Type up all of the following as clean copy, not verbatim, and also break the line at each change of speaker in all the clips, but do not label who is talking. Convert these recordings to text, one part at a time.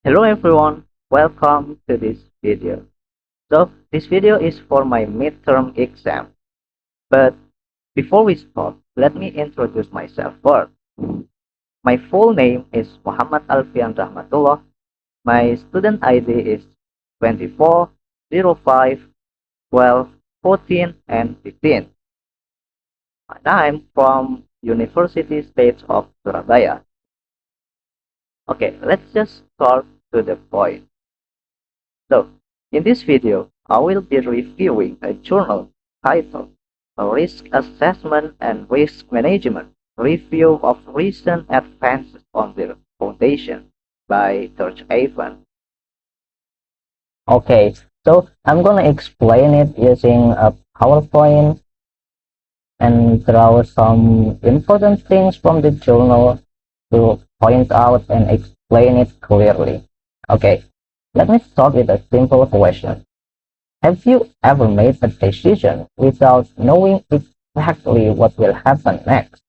Hello everyone, welcome to this video. So this video is for my midterm exam. But before we start, let me introduce myself first. My full name is Mohammad Alfian Rahmatullah. My student ID is 24 05 12 14 and 15. And I'm from University State of Surabaya. Okay, let's just start to the point. So, in this video, I will be reviewing a journal titled Risk Assessment and Risk Management Review of Recent Advances on the Foundation by George Avon.
Okay, so I'm gonna explain it using a PowerPoint and draw some important things from the journal to point out and explain it clearly. Okay, let me start with a simple question. Have you ever made a decision without knowing exactly what will happen next?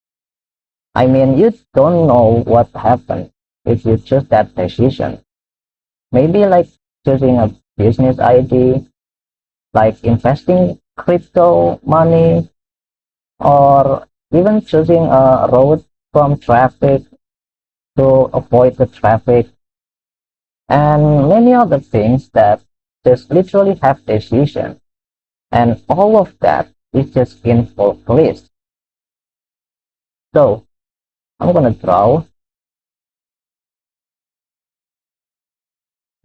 I mean, you don't know what happened if you choose that decision. Maybe like choosing a business idea, like investing crypto money, or even choosing a road from traffic to avoid the traffic, and many other things that just literally have decision, and all of that is just involve risk. So I'm gonna draw.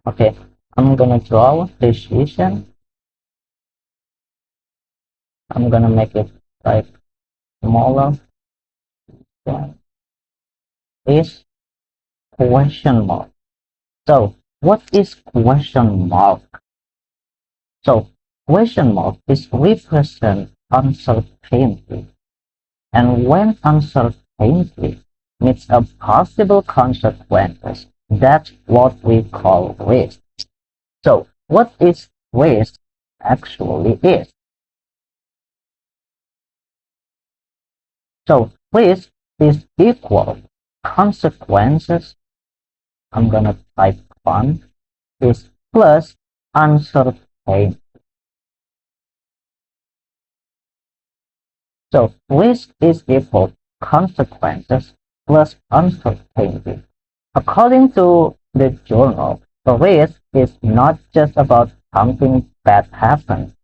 Okay, I'm gonna draw decision. I'm gonna make it like smaller. Yeah, is question mark. So what is question mark? So question mark is represent uncertainty, and when uncertainty meets a possible consequences, that's what we call risk. So what is risk actually is? So risk is equal consequences. I'm gonna type fun is plus uncertainty. So risk is equal consequences plus uncertainty. According to the journal, the risk is not just about something bad happens.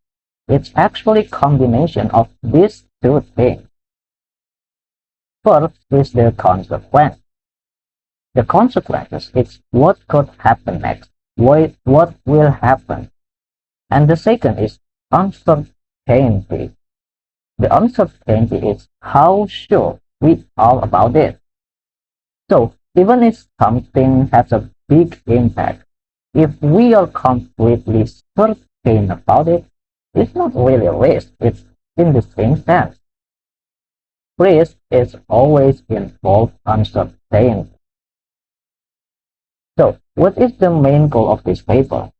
It's actually a combination of these two things. First is the consequence. The consequences is what could happen next, what will happen. And the second is uncertainty. The uncertainty is how sure we are about it. So even if something has a big impact, if we are completely certain about it, it's not really a risk, it's in the same sense. Risk is always involved uncertainty. So what is the main goal of this paper?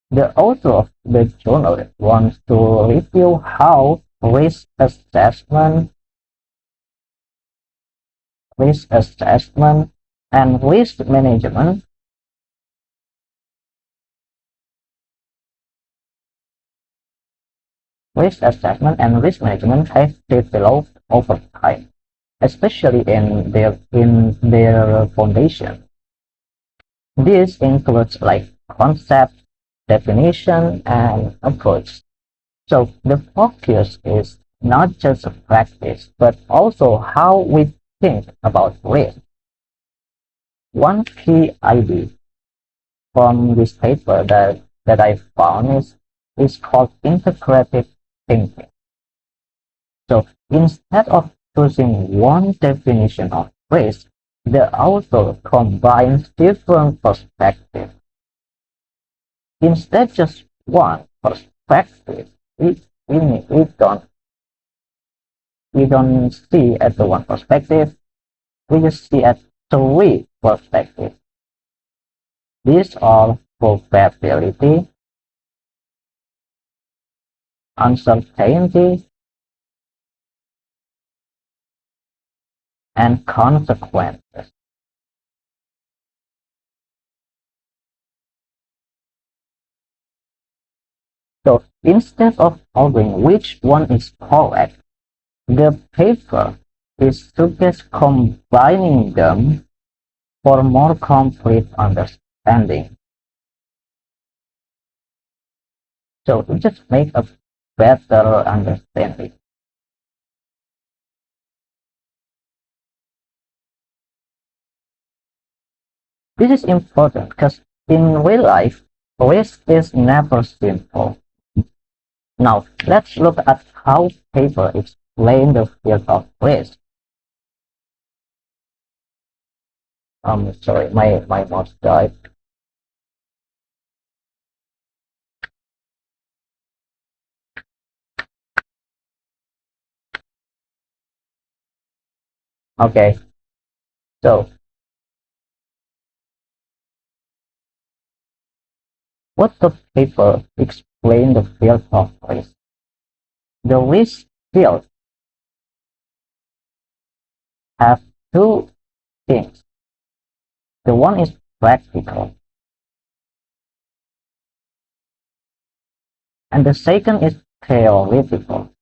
The author of the journal wants to review how risk assessment and risk management have developed over time, especially in their foundation. This includes like concept, definition, and approach. So the focus is not just a practice, but also how we think about risk. One key idea from this paper that I found is called integrative thinking. So instead of choosing one definition of risk, the author combines different perspectives. Instead just one perspective, we don't see at the one perspective, we just see at three perspectives. These are probability, uncertainty, and consequences. So instead of arguing which one is correct, the paper is suggests combining them for more complete understanding. So to just make a better understanding. This is important because in real life, risk is never simple. Now, let's look at how paper explain the field of risk. Sorry, my mouse died. Okay, so what the paper explain the field of risk? The risk field have two things. The one is practical, and the second is theoretical.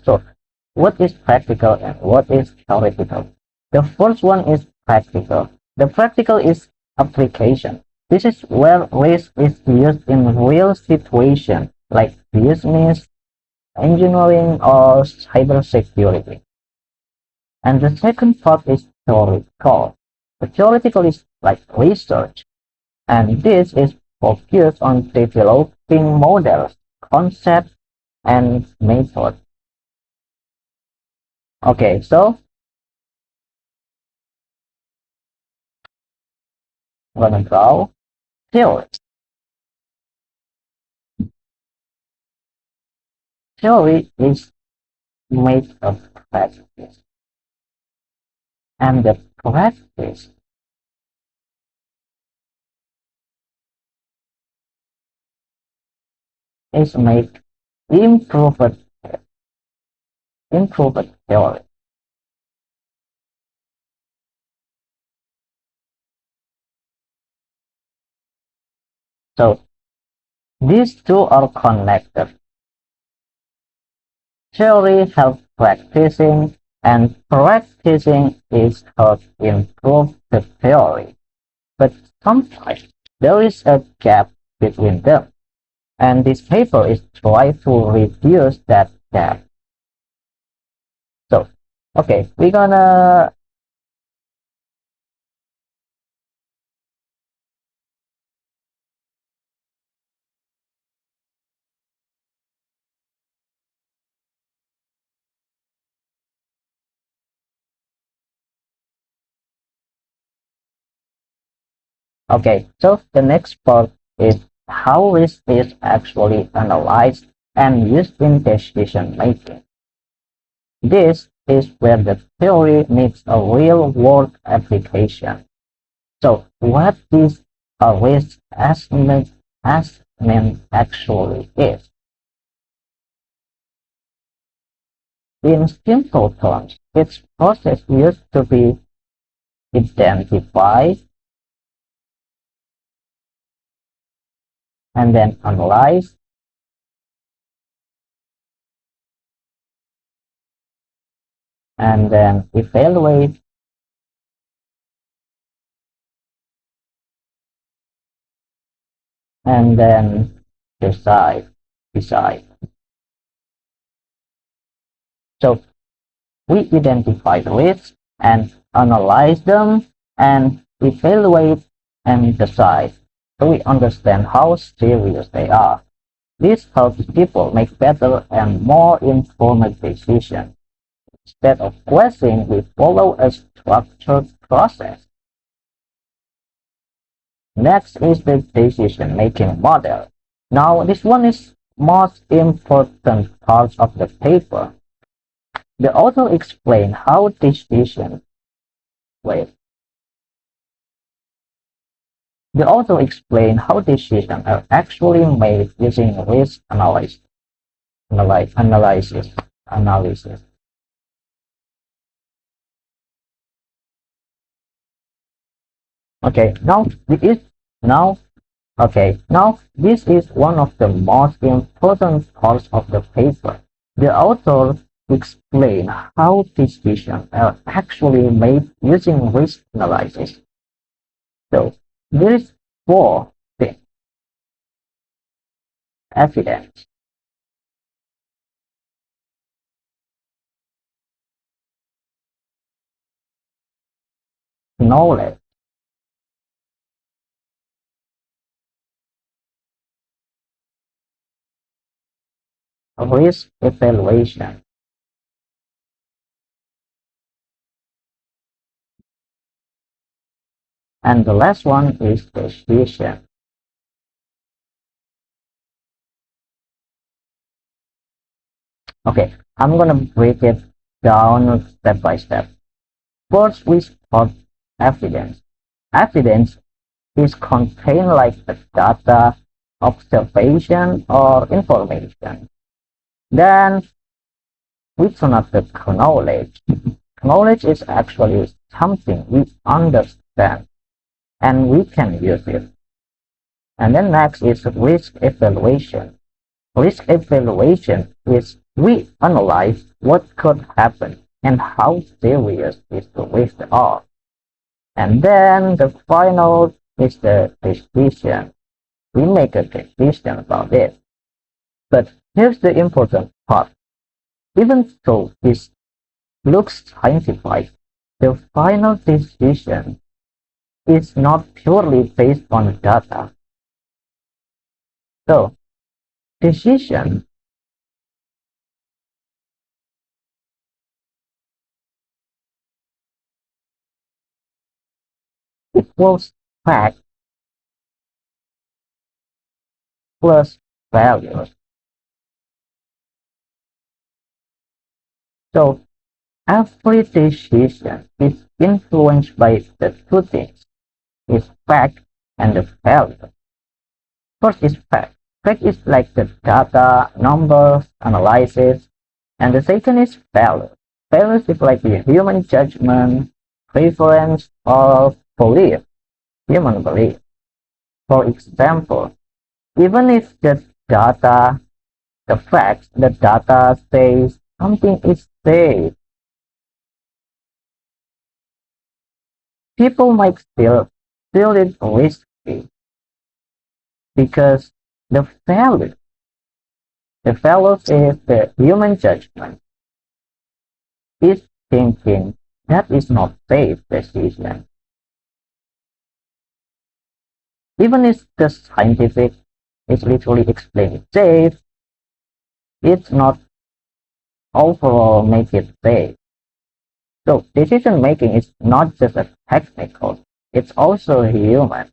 So what is practical and what is theoretical? The first one is practical. The practical is application. This is where risk is used in real situations like business, engineering, or cybersecurity. And the second part is theoretical. The theoretical is like research, and this is focused on developing models, concepts, and methods. Okay, so I'm gonna draw theory. Theory is made of practice, and the practice is made improved improved theory. So these two are connected. Theory helps practicing, and practicing is help improve the theory. But sometimes there is a gap between them, and this paper is trying to reduce that gap. So, okay, we're gonna Okay, so the next part is how risk is actually analyzed and used in decision making. This is where the theory meets a real world application. So what is a risk assessment actually is? In simple terms, its process used to be identify and then analyze and then evaluate and then decide. So we identify the risks and analyze them and evaluate and decide. So we understand how serious they are. This helps people make better and more informed decisions. Instead of guessing, we follow a structured process. Next is the decision-making model. Now, this one is most important part of the paper. The author explains how decisions wait. The author explains how decisions are actually made using risk analysis. Okay, now this is one of the most important parts of the paper. The author explain how decisions are actually made using risk analysis. So there is four things: evidence, knowledge, risk evaluation, and the last one is decision. Okay, I'm gonna break it down step by step. First, we start evidence. Evidence is contained like the data, observation, or information. Then we turn up the knowledge. Knowledge is actually something we understand and we can use it. And then next is risk evaluation. Risk evaluation is we analyze what could happen and how serious is the risk are. And then the final is the decision. We make a decision about it. But here's the important part. Even though this looks scientific, the final decision is not purely based on data. So, decision equals fact plus values. So, every decision is influenced by the two things, is fact and the value. First is fact. Fact is like the data, numbers, analysis, and the second is value. Value is like the human judgment, preference, or belief, human belief. For example, even if the data says something is safe, people might still feel it risky because the value, the value is the human judgment, is thinking that is not safe decision. Even if the scientific is literally explaining safe, it's not overall make it safe. So decision making is not just a technical, it's also human.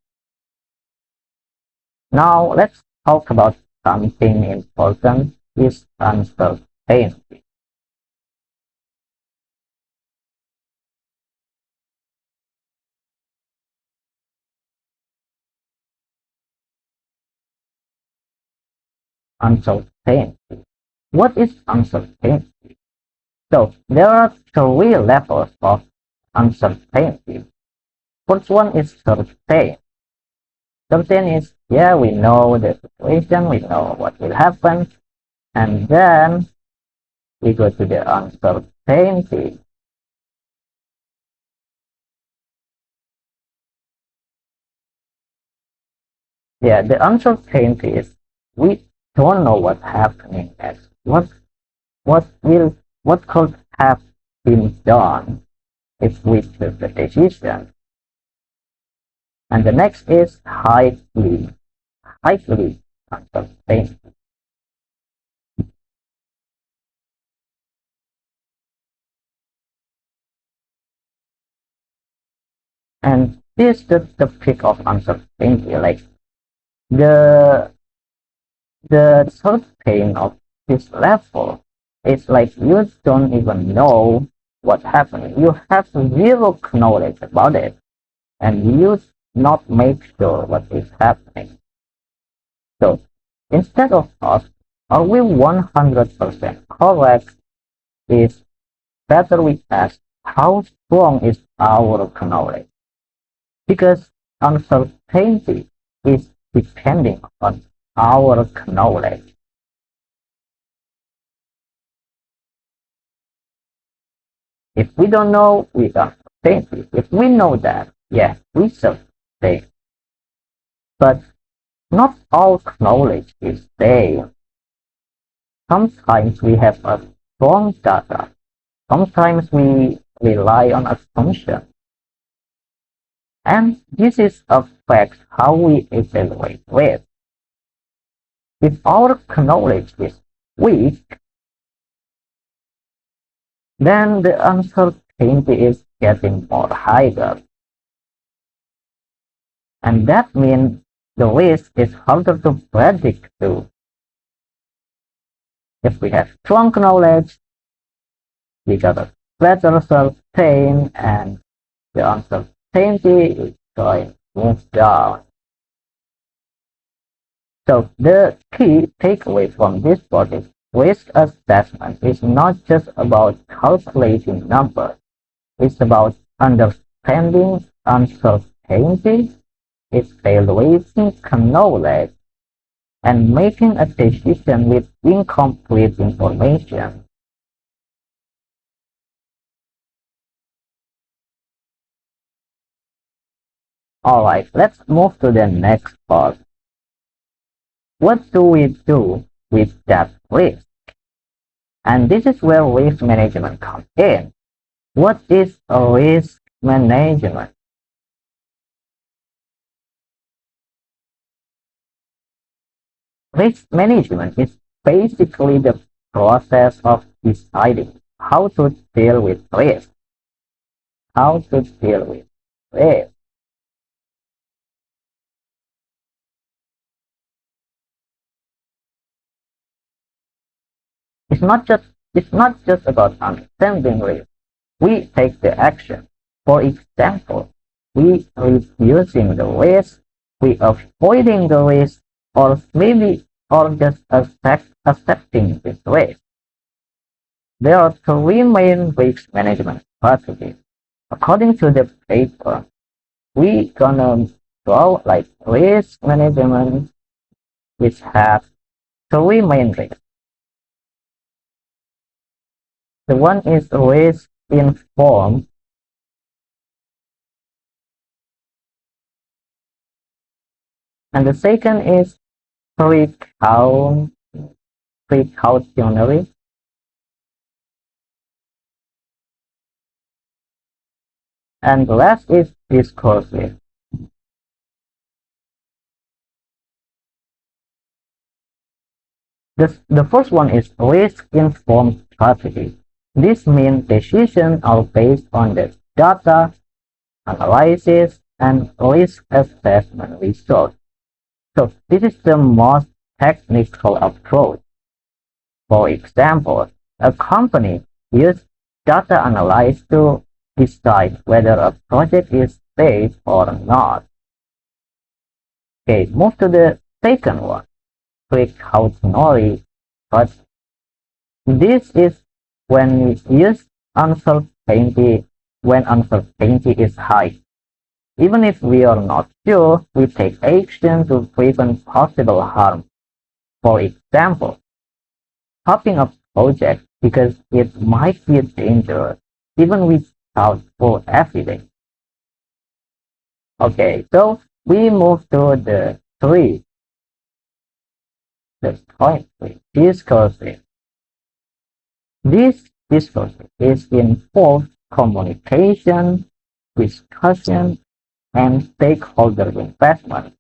Now let's talk about something important is uncertainty. Uncertainty. What is uncertainty? So there are three levels of uncertainty. First one is certain. Certain is, yeah, we know the situation, we know what will happen, and then we go to the uncertainty. Yeah, the uncertainty is we don't know what's happening next. What will what could have been done if we took the decision? And the next is highly uncertain. And this is the peak of uncertainty. Like the the certain of this level is like you don't even know what's happening. You have zero knowledge about it, and you not make sure what is happening. So instead of us, are we 100% correct? Is better we ask how strong is our knowledge? Because uncertainty is depending on our knowledge. If we don't know, we are uncertainty. If we know that, yes, we certainty. But not all knowledge is same. Sometimes we have a strong data. Sometimes we rely on assumptions. And this is affects how we evaluate risk. If our knowledge is weak, then the uncertainty is getting more higher. And that means the risk is harder to predict too. If we have strong knowledge, we got a better certain and the uncertainty is going to move down. So the key takeaway from this part is risk assessment is not just about calculating numbers. It's about understanding uncertainty, evaluating knowledge, and making a decision with incomplete information. Alright, let's move to the next part. What do we do with that risk? And this is where risk management comes in. What is a risk management? Risk management is basically the process of deciding how to deal with risk. How to deal with risk. It's not just about understanding risk. We take the action. For example, we reducing the risk, we avoiding the risk, or just accepting this risk. There are three main risk management strategies. According to the paper, we gonna draw like risk management which have three main risks. The one is risk informed, and the second is precautionary, and the last is discursive. The first one is risk-informed strategy. This means decisions are based on the data, analysis, and risk assessment results. So this is the most technical approach. For example, a company uses data analysis to decide whether a project is safe or not. Okay, move to the second one, precautionary, but this is when we use uncertainty when uncertainty is high. Even if we are not sure, we take action to prevent possible harm. For example, stopping a project because it might be dangerous, even without full evidence. Okay, so we move to the point three, discursive. This discursive is involved communication, discussion, and stakeholder investment.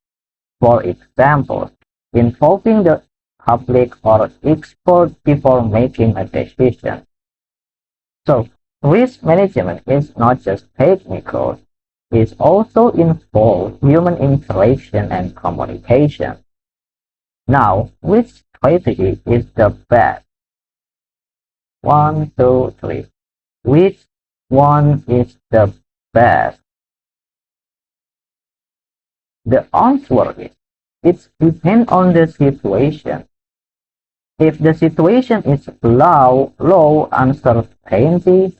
For example, involving the public or expert before making a decision. So, risk management is not just technical, it also involves human interaction and communication. Now, which strategy is the best? 1, 2, 3. Which one is the best? The answer is it depends on the situation. If the situation is low uncertainty,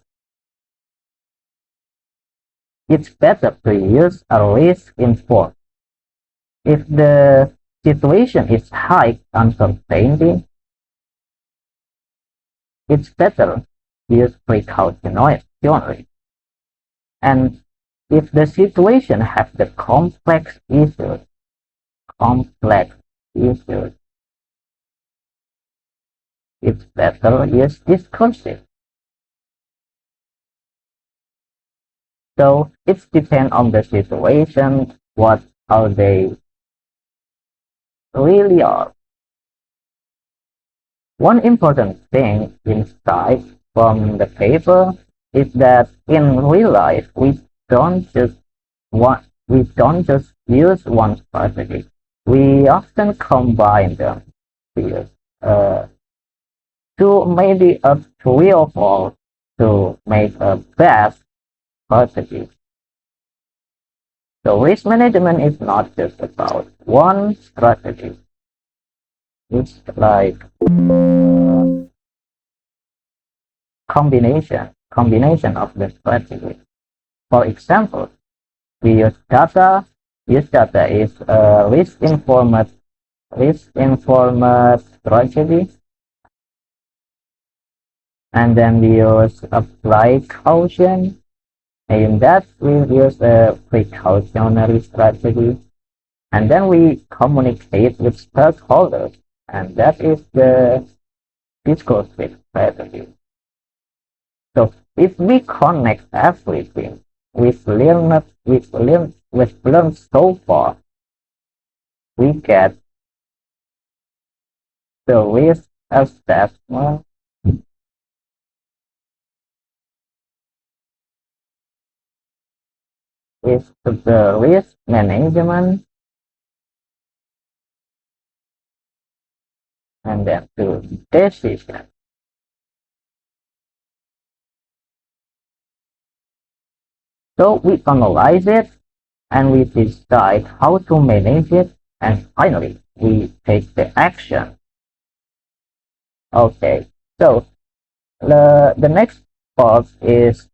it's better to use a risk-informed. If the situation is high uncertainty, it's better to use precautionary. And if the situation has the complex issues, it's better use discursive. So it depends on the situation, what how they really are. One important thing insight from the paper is that in real life we don't just use one strategy. We often combine them with uh, two, maybe a three or four to make a best strategy. So risk management is not just about one strategy. It's like combination of the strategies. For example, we use data. Use data is a risk informed strategy, and then we use apply caution. And that we use a precautionary strategy, and then we communicate with stakeholders, and that is the discursive strategy. So if we connect everything we've learned so far, we get the risk assessment is the risk management, and then to decision. So we analyze it and we decide how to manage it, and finally we take the action. Okay, so the next part is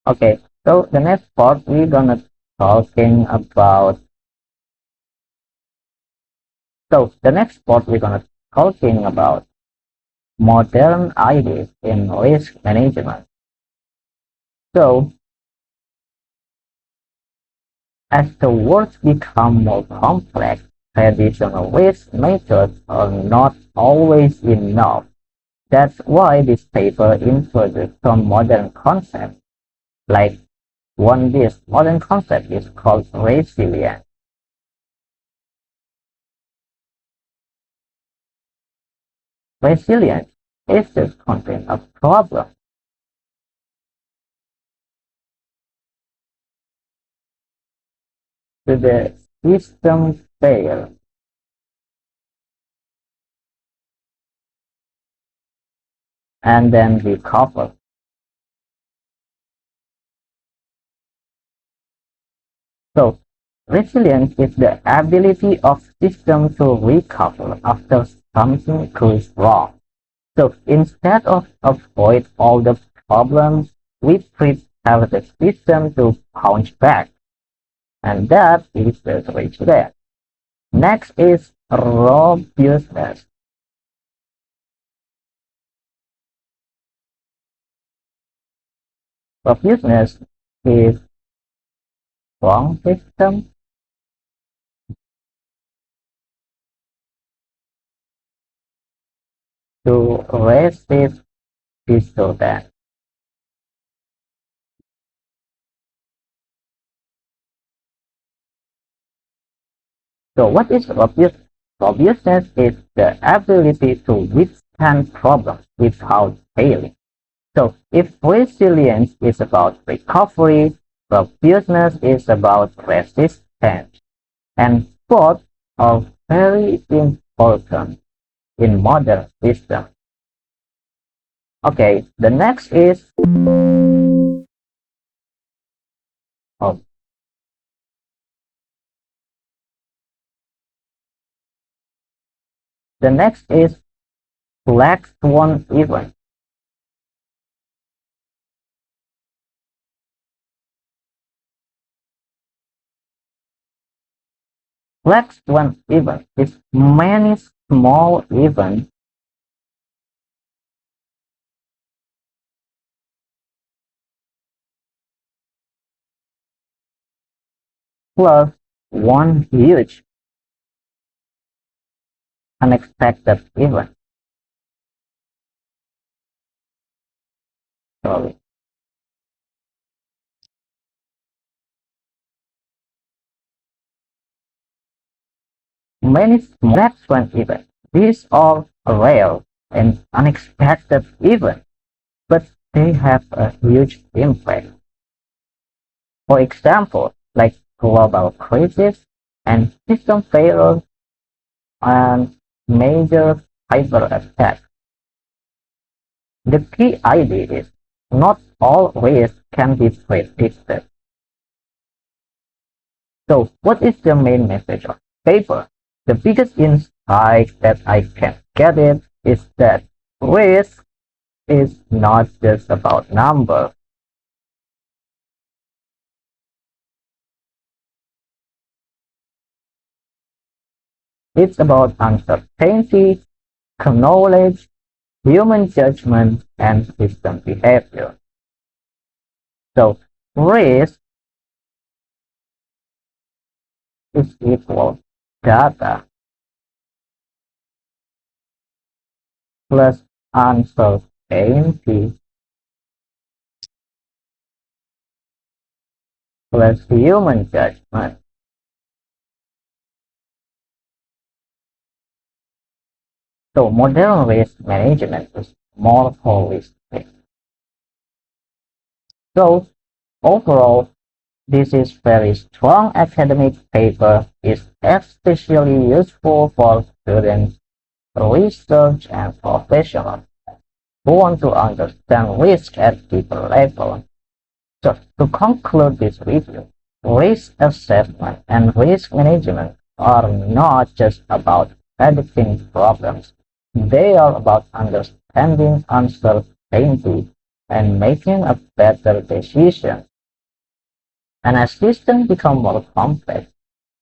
okay. So the next part we're gonna talking about. So the next part we're gonna talking about modern ideas in risk management. So as the world become more complex, traditional risk methods are not always enough. That's why this paper introduces some modern concepts. Like this modern concept is called resilience. Resilience is the content of problem to the system fail and then recover. So resilience is the ability of system to recover after something goes wrong. So instead of avoid all the problems, we prepare the system to bounce back. And that is the resilience. Next is robustness. Robustness is strong system to resist disturbance. So what is robust? Robustness is the ability to withstand problems without failing. So if resilience is about recovery, robustness is about resistance. And both are very important in modern systems. Okay, the next is oh, The next is black swan event. Black swan event is many small events plus one huge unexpected event. Sorry. Many black swan events. These are rare and unexpected events, but they have a huge impact. For example, like global crisis and system failures and major cyber attacks. The key idea is not all risks can be predicted. So what is the main message of the paper? The biggest insight that I can get it is that risk is not just about numbers. It's about uncertainty, knowledge, human judgment, and system behavior. So risk is equal data plus uncertainty plus human judgment. So modern risk management is more holistic. So overall, this is very strong academic paper is especially useful for students, research and professionals who want to understand risk at deeper level. So to conclude this review, risk assessment and risk management are not just about predicting problems. They are about understanding uncertainty and making a better decision. And as systems become more complex,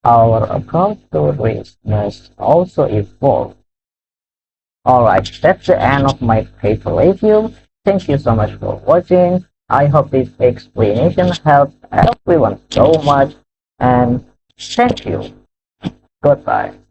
our approach to risk must also evolve. Alright, that's the end of my paper review. Thank you so much for watching. I hope this explanation helped everyone so much, and thank you. Goodbye.